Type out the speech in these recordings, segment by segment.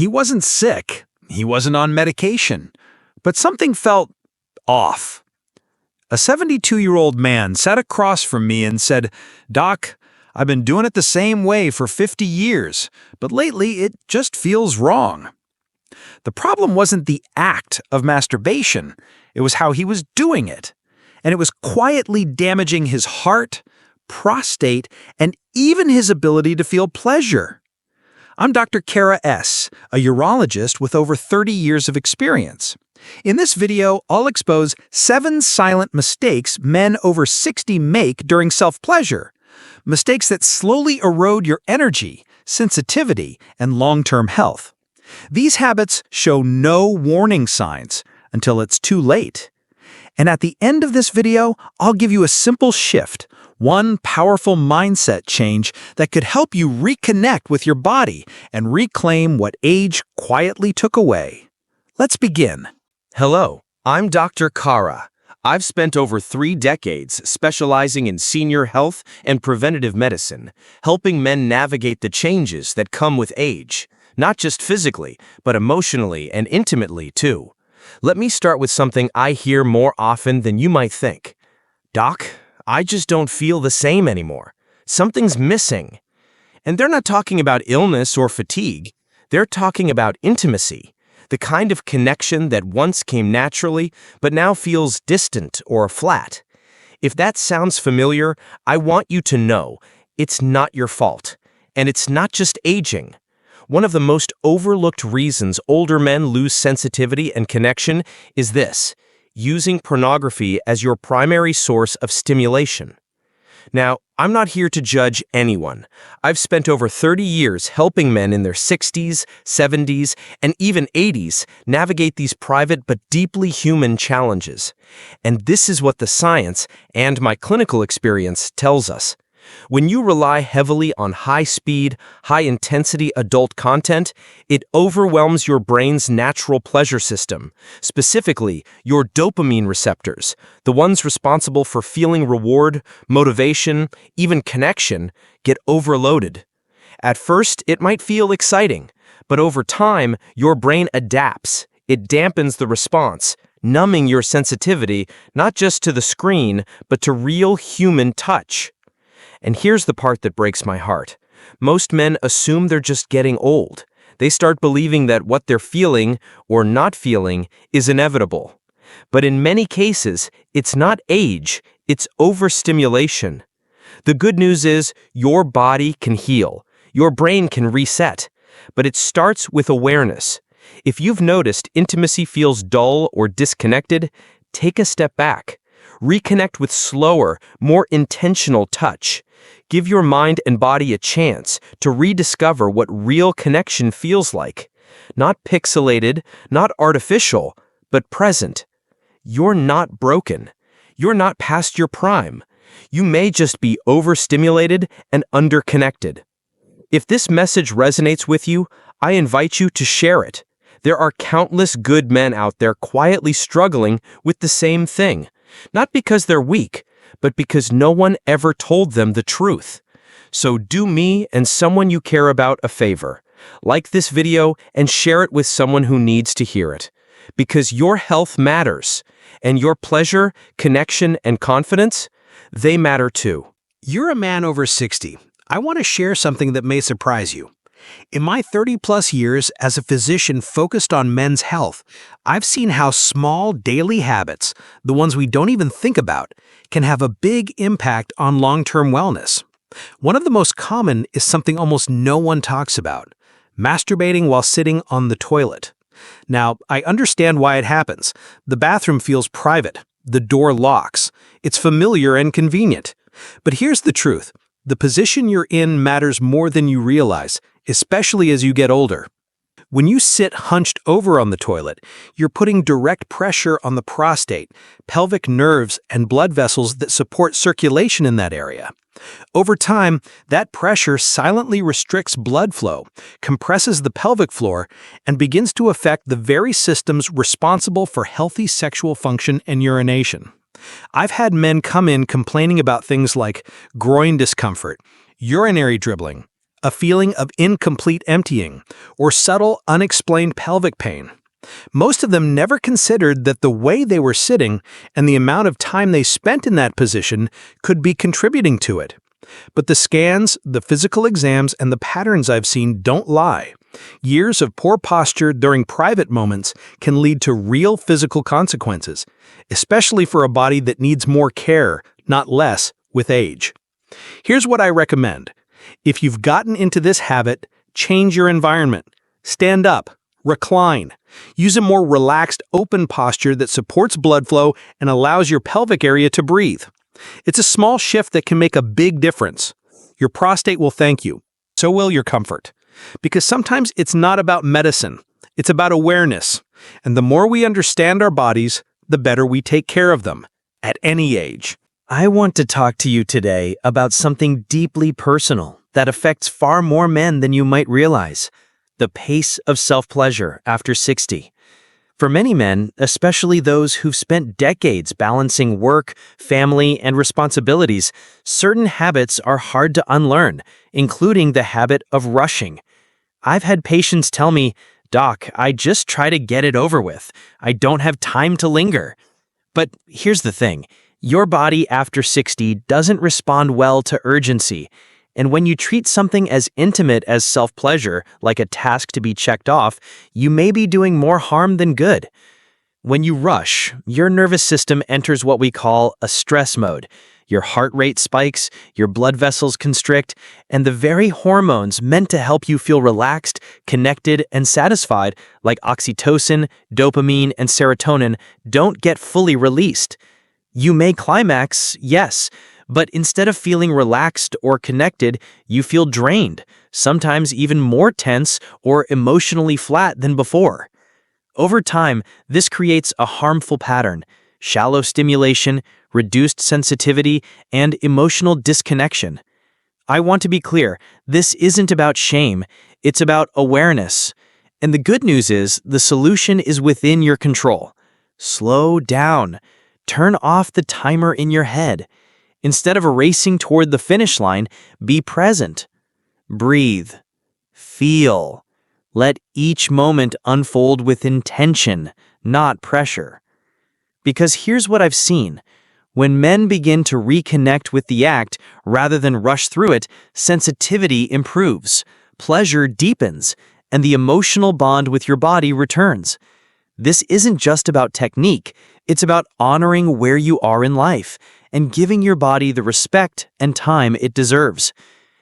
He wasn't sick. He wasn't on medication. But something felt off. A 72-year-old man sat across from me and said, "Doc, I've been doing it the same way for 50 years, but lately it just feels wrong." The problem wasn't the act of masturbation, it was how he was doing it. And it was quietly damaging his heart, prostate, and even his ability to feel pleasure. I'm Dr. Khera S., a urologist with over 30 years of experience. In this video, I'll expose 7 silent mistakes men over 60 make during self-pleasure. Mistakes that slowly erode your energy, sensitivity, and long-term health. These habits show no warning signs until it's too late. And at the end of this video, I'll give you a simple shift, one powerful mindset change that could help you reconnect with your body and reclaim what age quietly took away. Let's begin. Hello, I'm Dr. Khera. I've spent over 3 decades specializing in senior health and preventative medicine, helping men navigate the changes that come with age, not just physically, but emotionally and intimately too. Let me start with something I hear more often than you might think. "Doc, I just don't feel the same anymore. Something's missing." And they're not talking about illness or fatigue. They're talking about intimacy. The kind of connection that once came naturally, but now feels distant or flat. If that sounds familiar, I want you to know it's not your fault. And it's not just aging. One of the most overlooked reasons older men lose sensitivity and connection is this: using pornography as your primary source of stimulation. Now, I'm not here to judge anyone. I've spent over 30 years helping men in their 60s, 70s, and even 80s navigate these private but deeply human challenges. And this is what the science and my clinical experience tells us. When you rely heavily on high-speed, high-intensity adult content, it overwhelms your brain's natural pleasure system, specifically your dopamine receptors, the ones responsible for feeling reward, motivation, even connection, get overloaded. At first, it might feel exciting, but over time, your brain adapts. It dampens the response, numbing your sensitivity not just to the screen, but to real human touch. And here's the part that breaks my heart. Most men assume they're just getting old. They start believing that what they're feeling or not feeling is inevitable. But in many cases, it's not age, it's overstimulation. The good news is your body can heal. Your brain can reset. But it starts with awareness. If you've noticed intimacy feels dull or disconnected, take a step back. Reconnect with slower, more intentional touch. Give your mind and body a chance to rediscover what real connection feels like. Not pixelated, not artificial, but present. You're not broken. You're not past your prime. You may just be overstimulated and underconnected. If this message resonates with you, I invite you to share it. There are countless good men out there quietly struggling with the same thing. Not because they're weak, but because no one ever told them the truth. So do me and someone you care about a favor. Like this video and share it with someone who needs to hear it. Because your health matters, and your pleasure, connection, and confidence, they matter too. You're a man over 60. I want to share something that may surprise you. In my 30-plus years as a physician focused on men's health, I've seen how small daily habits, the ones we don't even think about, can have a big impact on long-term wellness. One of the most common is something almost no one talks about: masturbating while sitting on the toilet. Now, I understand why it happens. The bathroom feels private. The door locks. It's familiar and convenient. But here's the truth. The position you're in matters more than you realize, especially as you get older. When you sit hunched over on the toilet, you're putting direct pressure on the prostate, pelvic nerves, and blood vessels that support circulation in that area. Over time, that pressure silently restricts blood flow, compresses the pelvic floor, and begins to affect the very systems responsible for healthy sexual function and urination. I've had men come in complaining about things like groin discomfort, urinary dribbling, a feeling of incomplete emptying, or subtle, unexplained pelvic pain. Most of them never considered that the way they were sitting and the amount of time they spent in that position could be contributing to it. But the scans, the physical exams, and the patterns I've seen don't lie. Years of poor posture during private moments can lead to real physical consequences, especially for a body that needs more care, not less, with age. Here's what I recommend. If you've gotten into this habit, change your environment. Stand up. Recline. Use a more relaxed, open posture that supports blood flow and allows your pelvic area to breathe. It's a small shift that can make a big difference. Your prostate will thank you. So will your comfort. Because sometimes it's not about medicine. It's about awareness. And the more we understand our bodies, the better we take care of them, at any age. I want to talk to you today about something deeply personal that affects far more men than you might realize. The pace of self-pleasure after 60. For many men, especially those who've spent decades balancing work, family, and responsibilities, certain habits are hard to unlearn, including the habit of rushing. I've had patients tell me, "Doc, I just try to get it over with. I don't have time to linger." But here's the thing. Your body after 60 doesn't respond well to urgency. And when you treat something as intimate as self-pleasure, like a task to be checked off, you may be doing more harm than good. When you rush, your nervous system enters what we call a stress mode. Your heart rate spikes, your blood vessels constrict, and the very hormones meant to help you feel relaxed, connected, and satisfied, like oxytocin, dopamine, and serotonin, don't get fully released. You may climax, yes, but instead of feeling relaxed or connected, you feel drained, sometimes even more tense or emotionally flat than before. Over time, this creates a harmful pattern: shallow stimulation, reduced sensitivity, and emotional disconnection. I want to be clear, this isn't about shame, it's about awareness. And the good news is, the solution is within your control. Slow down. Turn off the timer in your head. Instead of racing toward the finish line, be present. Breathe. Feel. Let each moment unfold with intention, not pressure. Because here's what I've seen. When men begin to reconnect with the act rather than rush through it, sensitivity improves, pleasure deepens, and the emotional bond with your body returns. This isn't just about technique, it's about honoring where you are in life and giving your body the respect and time it deserves.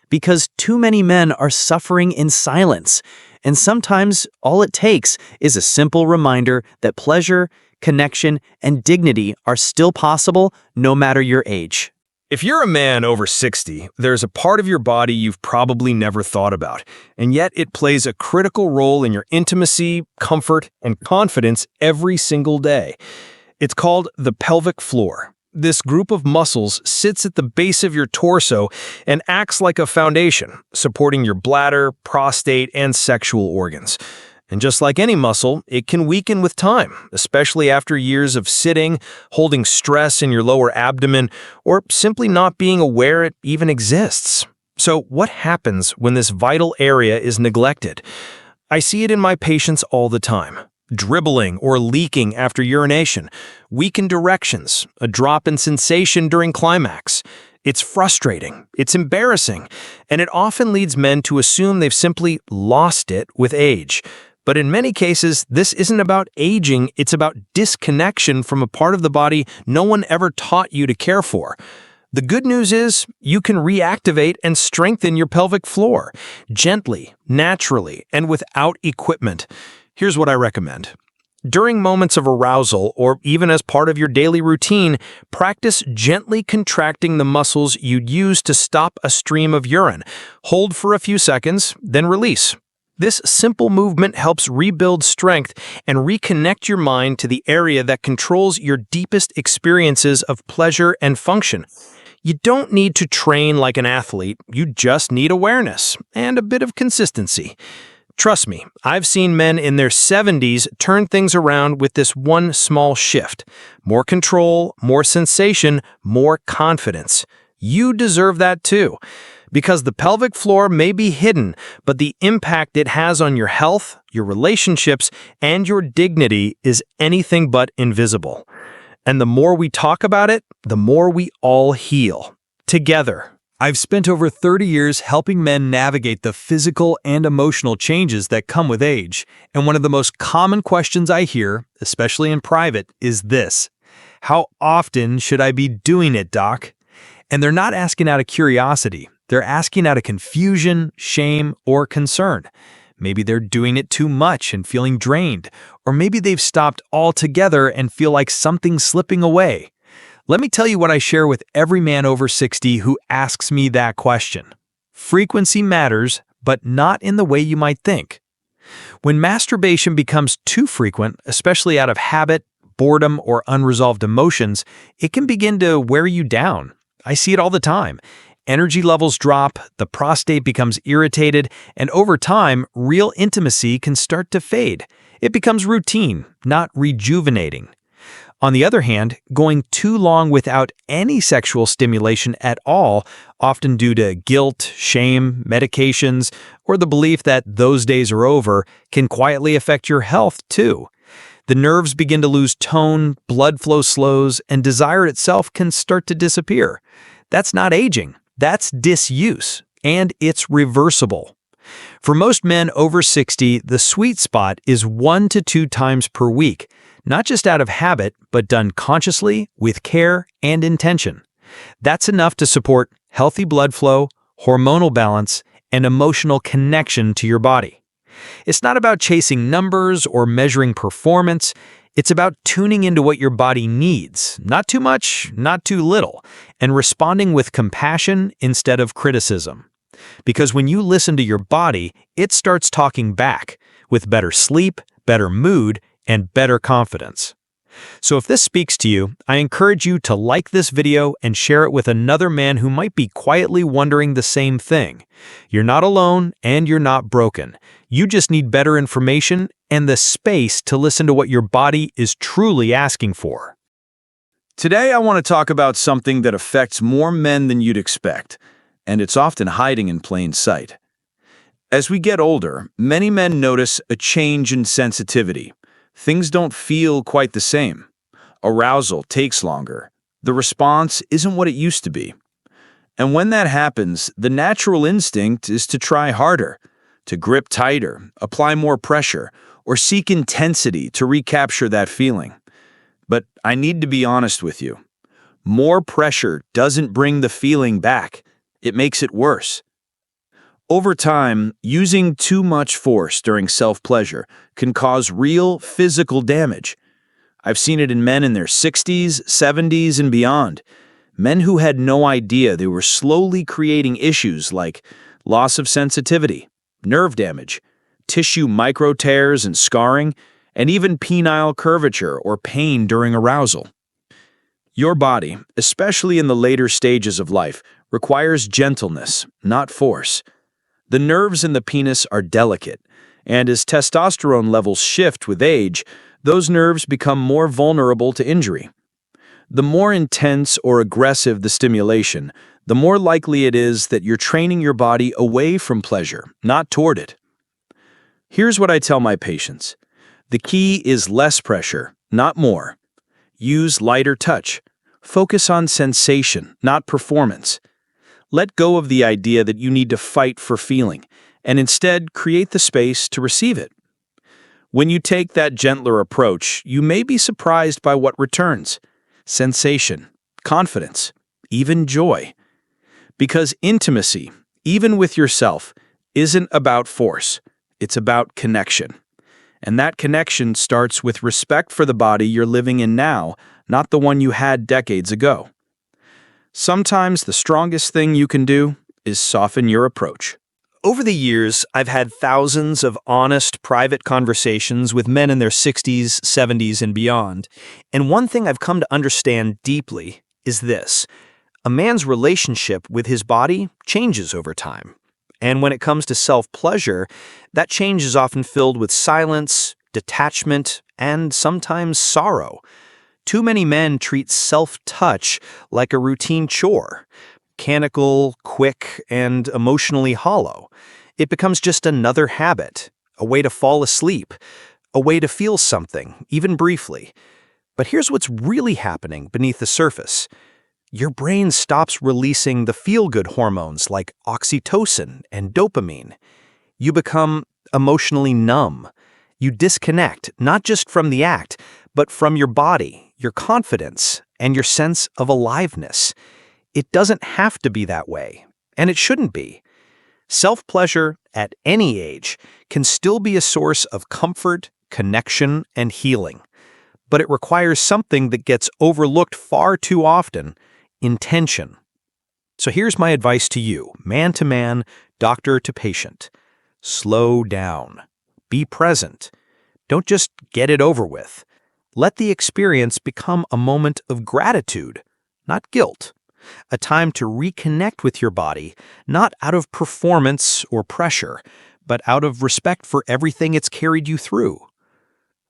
Because too many men are suffering in silence, and sometimes all it takes is a simple reminder that pleasure, connection, and dignity are still possible no matter your age. If you're a man over 60, there's a part of your body you've probably never thought about, and yet it plays a critical role in your intimacy, comfort, and confidence every single day. It's called the pelvic floor. This group of muscles sits at the base of your torso and acts like a foundation, supporting your bladder, prostate, and sexual organs. And just like any muscle, it can weaken with time, especially after years of sitting, holding stress in your lower abdomen, or simply not being aware it even exists. So what happens when this vital area is neglected? I see it in my patients all the time. Dribbling or leaking after urination, weakened erections, a drop in sensation during climax. It's frustrating, it's embarrassing, and it often leads men to assume they've simply lost it with age. But in many cases, this isn't about aging, it's about disconnection from a part of the body no one ever taught you to care for. The good news is, you can reactivate and strengthen your pelvic floor, gently, naturally, and without equipment. Here's what I recommend. During moments of arousal, or even as part of your daily routine, practice gently contracting the muscles you'd use to stop a stream of urine. Hold for a few seconds, then release. This simple movement helps rebuild strength and reconnect your mind to the area that controls your deepest experiences of pleasure and function. You don't need to train like an athlete, you just need awareness and a bit of consistency. Trust me, I've seen men in their 70s turn things around with this one small shift. More control, more sensation, more confidence. You deserve that too. Because the pelvic floor may be hidden, but the impact it has on your health, your relationships, and your dignity is anything but invisible. And the more we talk about it, the more we all heal. Together. I've spent over 30 years helping men navigate the physical and emotional changes that come with age, and one of the most common questions I hear, especially in private, is this: how often should I be doing it, doc? And they're not asking out of curiosity. They're asking out of confusion, shame, or concern. Maybe they're doing it too much and feeling drained, or maybe they've stopped altogether and feel like something's slipping away. Let me tell you what I share with every man over 60 who asks me that question. Frequency matters, but not in the way you might think. When masturbation becomes too frequent, especially out of habit, boredom, or unresolved emotions, it can begin to wear you down. I see it all the time. Energy levels drop, the prostate becomes irritated, and over time, real intimacy can start to fade. It becomes routine, not rejuvenating. On the other hand, going too long without any sexual stimulation at all, often due to guilt, shame, medications, or the belief that those days are over, can quietly affect your health too. The nerves begin to lose tone, blood flow slows, and desire itself can start to disappear. That's not aging, that's disuse, and it's reversible. For most men over 60, the sweet spot is 1 to 2 times per week. Not just out of habit, but done consciously, with care and intention. That's enough to support healthy blood flow, hormonal balance, and emotional connection to your body. It's not about chasing numbers or measuring performance. It's about tuning into what your body needs, not too much, not too little, and responding with compassion instead of criticism. Because when you listen to your body, it starts talking back, with better sleep, better mood, and better confidence. So if this speaks to you, I encourage you to like this video and share it with another man who might be quietly wondering the same thing. You're not alone and you're not broken. You just need better information and the space to listen to what your body is truly asking for. Today I want to talk about something that affects more men than you'd expect, and it's often hiding in plain sight. As we get older, many men notice a change in sensitivity. Things don't feel quite the same. Arousal takes longer. The response isn't what it used to be. And when that happens, the natural instinct is to try harder, to grip tighter, apply more pressure, or seek intensity to recapture that feeling. But I need to be honest with you. More pressure doesn't bring the feeling back. It makes it worse. Over time, using too much force during self-pleasure can cause real physical damage. I've seen it in men in their 60s, 70s, and beyond. Men who had no idea they were slowly creating issues like loss of sensitivity, nerve damage, tissue micro-tears and scarring, and even penile curvature or pain during arousal. Your body, especially in the later stages of life, requires gentleness, not force. The nerves in the penis are delicate, and as testosterone levels shift with age, those nerves become more vulnerable to injury. The more intense or aggressive the stimulation, the more likely it is that you're training your body away from pleasure, not toward it. Here's what I tell my patients. The key is less pressure, not more. Use lighter touch. Focus on sensation, not performance. Let go of the idea that you need to fight for feeling, and instead create the space to receive it. When you take that gentler approach, you may be surprised by what returns: sensation, confidence, even joy. Because intimacy, even with yourself, isn't about force. It's about connection. And that connection starts with respect for the body you're living in now, not the one you had decades ago. Sometimes the strongest thing you can do is soften your approach. Over the years, I've had thousands of honest, private conversations with men in their 60s, 70s, and beyond. And one thing I've come to understand deeply is this: a man's relationship with his body changes over time. And when it comes to self-pleasure, that change is often filled with silence, detachment, and sometimes sorrow. Too many men treat self-touch like a routine chore. mechanical, quick, and emotionally hollow. It becomes just another habit, a way to fall asleep, a way to feel something, even briefly. But here's what's really happening beneath the surface. Your brain stops releasing the feel-good hormones like oxytocin and dopamine. You become emotionally numb. You disconnect, not just from the act, but from your body, your confidence, and your sense of aliveness. It doesn't have to be that way, and it shouldn't be. Self-pleasure at any age can still be a source of comfort, connection, and healing. But it requires something that gets overlooked far too often: intention. So here's my advice to you, man to man, doctor to patient. Slow down. Be present. Don't just get it over with. Let the experience become a moment of gratitude, not guilt. A time to reconnect with your body, not out of performance or pressure, but out of respect for everything it's carried you through.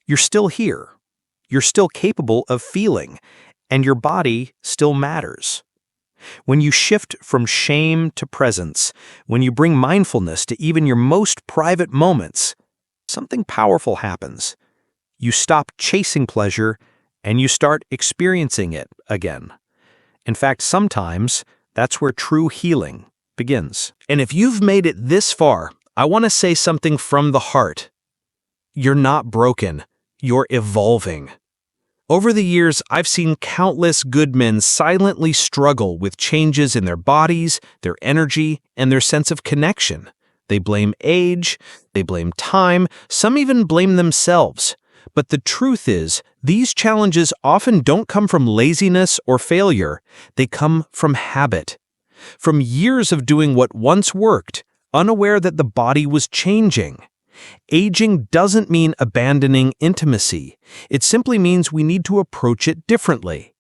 You're still here. You're still capable of feeling, and your body still matters. When you shift from shame to presence, when you bring mindfulness to even your most private moments, something powerful happens. You stop chasing pleasure, and you start experiencing it again. In fact, sometimes that's where true healing begins. And if you've made it this far, I want to say something from the heart. You're not broken. You're evolving. Over the years, I've seen countless good men silently struggle with changes in their bodies, their energy, and their sense of connection. They blame age, they blame time, some even blame themselves. But the truth is, these challenges often don't come from laziness or failure. They come from habit. From years of doing what once worked, unaware that the body was changing. Aging doesn't mean abandoning intimacy. It simply means we need to approach it differently.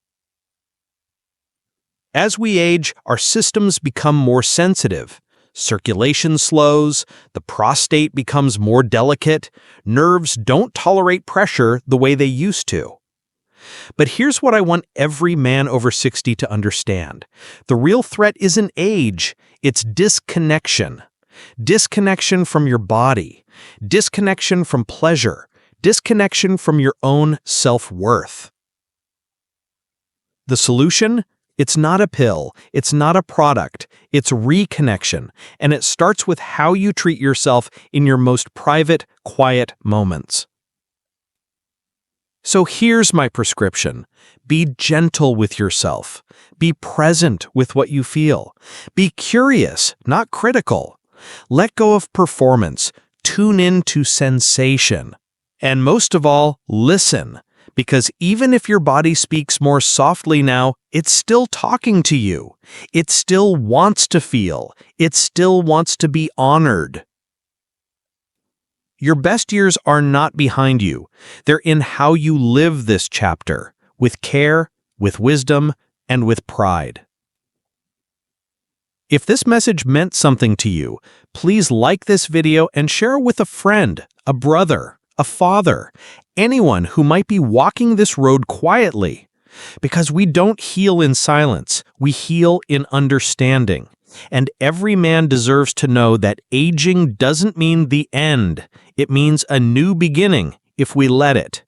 As we age, our systems become more sensitive. Circulation slows, the prostate becomes more delicate, nerves don't tolerate pressure the way they used to. But here's what I want every man over 60 to understand. The real threat isn't age, it's disconnection. Disconnection from your body, disconnection from pleasure, disconnection from your own self-worth. The solution? It's not a pill, it's not a product, it's reconnection, and it starts with how you treat yourself in your most private, quiet moments. So here's my prescription. Be gentle with yourself. Be present with what you feel. Be curious, not critical. Let go of performance. Tune in to sensation. And most of all, listen. Because even if your body speaks more softly now, it's still talking to you. It still wants to feel. It still wants to be honored. Your best years are not behind you. They're in how you live this chapter, with care, with wisdom, and with pride. If this message meant something to you, please like this video and share it with a friend, a brother, a father, anyone who might be walking this road quietly. Because we don't heal in silence, we heal in understanding. And every man deserves to know that aging doesn't mean the end. It means a new beginning if we let it.